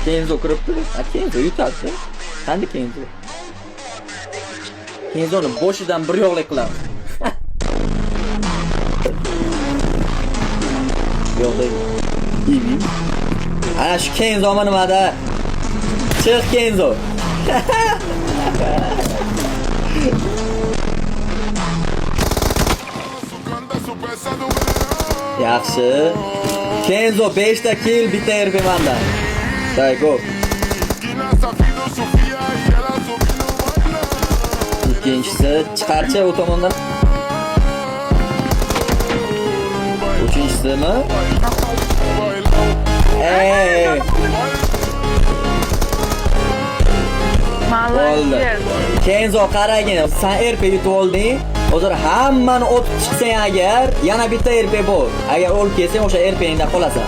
Kenzo kiribdi. Ha, Kenzo yutadi. Qanday Kenzo? Kenzoni boshidan bir yo'qlik qilamiz. Yo'qday. Ivi. Ana shu Kenzo mana nimada? Chiq Kenzo. Yaxshi. Kenzo 5 ta kill bitta RP manda. Day go. Ikkinchisi chiqarchi u tomondan. Uchinchisimi? Молодец. Kenzo qaragin, sen RP yutib olding. Hozir hammani otib chiqsang agar, yana bitta RP bor. Agar o'lib kelsang, o'sha RP'ingda qolasan.